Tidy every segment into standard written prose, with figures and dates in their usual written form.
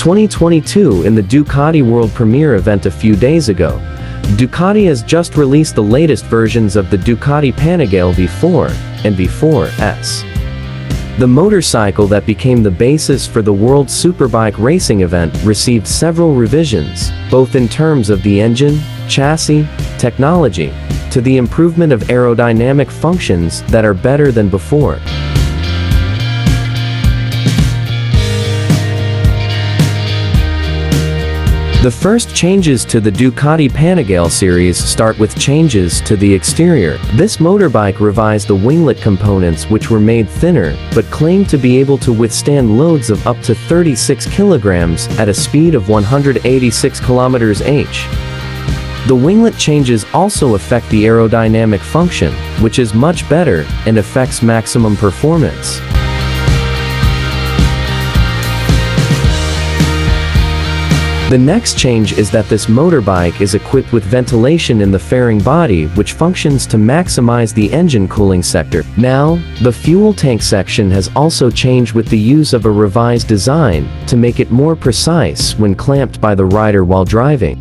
2022 in the Ducati World Premiere event a few days ago, Ducati has just released the latest versions of the Ducati Panigale V4 and V4S. The motorcycle that became the basis for the World Superbike racing event received several revisions, both in terms of the engine, chassis, technology, to the improvement of aerodynamic functions that are better than before. The first changes to the Ducati Panigale series start with changes to the exterior. This motorbike revised the winglet components, which were made thinner, but claimed to be able to withstand loads of up to 36 kilograms at a speed of 186 km/h. The winglet changes also affect the aerodynamic function, which is much better and affects maximum performance. The next change is that this motorbike is equipped with ventilation in the fairing body, which functions to maximize the engine cooling sector. Now, the fuel tank section has also changed with the use of a revised design to make it more precise when clamped by the rider while driving.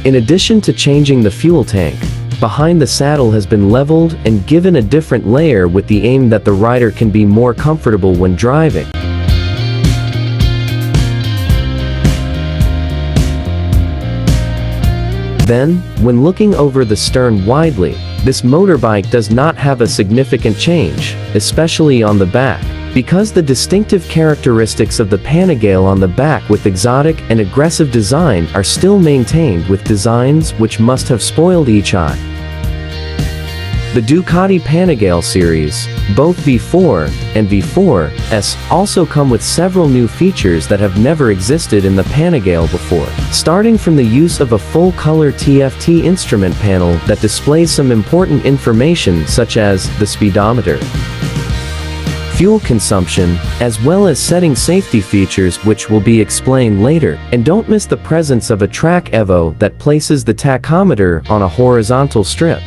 In addition to changing the fuel tank, behind the saddle has been leveled and given a different layer with the aim that the rider can be more comfortable when driving. Then, when looking over the stern widely, this motorbike does not have a significant change, especially on the back, because the distinctive characteristics of the Panigale on the back with exotic and aggressive design are still maintained with designs which must have spoiled each eye. The Ducati Panigale series, both V4 and V4S, also come with several new features that have never existed in the Panigale before, starting from the use of a full-color TFT instrument panel that displays some important information such as the speedometer, fuel consumption, as well as setting safety features which will be explained later. And don't miss the presence of a track evo that places the tachometer on a horizontal strip.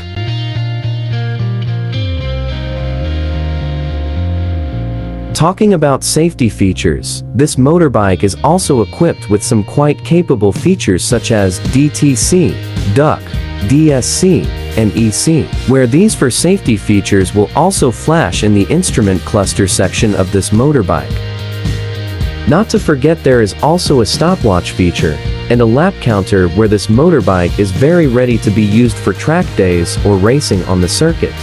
Talking about safety features, this motorbike is also equipped with some quite capable features such as DTC, DUC, DSC, and EC, where these for safety features will also flash in the instrument cluster section of this motorbike. Not to forget, there is also a stopwatch feature and a lap counter where this motorbike is very ready to be used for track days or racing on the circuit.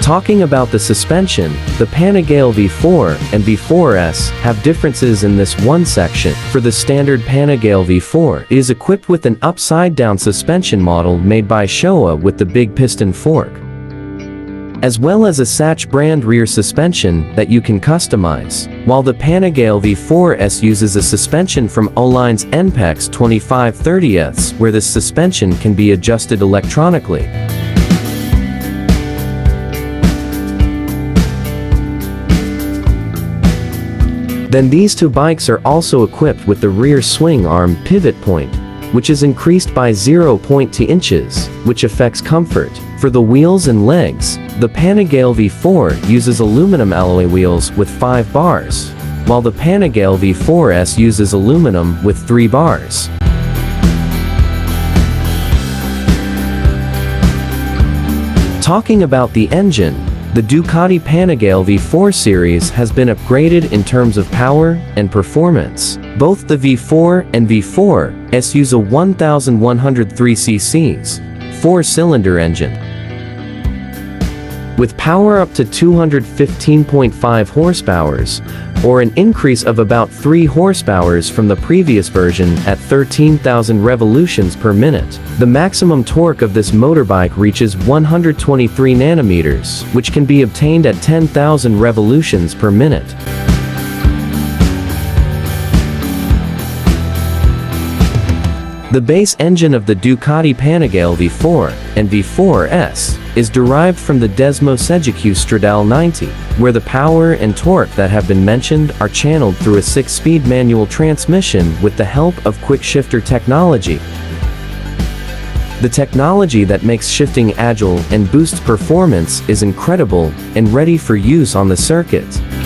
Talking about the suspension, the Panigale V4 and V4S have differences in this one section. For the standard Panigale V4, it is equipped with an upside-down suspension model made by Showa with the big piston fork, as well as a Sach brand rear suspension that you can customize, while the Panigale V4S uses a suspension from Oline's NPEX 25/30ths, where this suspension can be adjusted electronically. Then these two bikes are also equipped with the rear swing arm pivot point, which is increased by 0.2 inches, which affects comfort. For the wheels and legs, the Panigale V4 uses aluminum alloy wheels with 5 bars, while the Panigale V4S uses aluminum with 3 bars. Talking about the engine, the Ducati Panigale V4 series has been upgraded in terms of power and performance. Both the V4 and V4S use a 1103 cc's, 4-cylinder engine, with power up to 215.5 horsepower, or an increase of about 3 horsepower from the previous version at 13,000 revolutions per minute. The maximum torque of this motorbike reaches 123 nanometers, which can be obtained at 10,000 revolutions per minute. The base engine of the Ducati Panigale V4 and V4S is derived from the Desmoseducu Stradale 90, where the power and torque that have been mentioned are channeled through a 6-speed manual transmission with the help of quick shifter technology. The technology that makes shifting agile and boosts performance is incredible and ready for use on the circuit.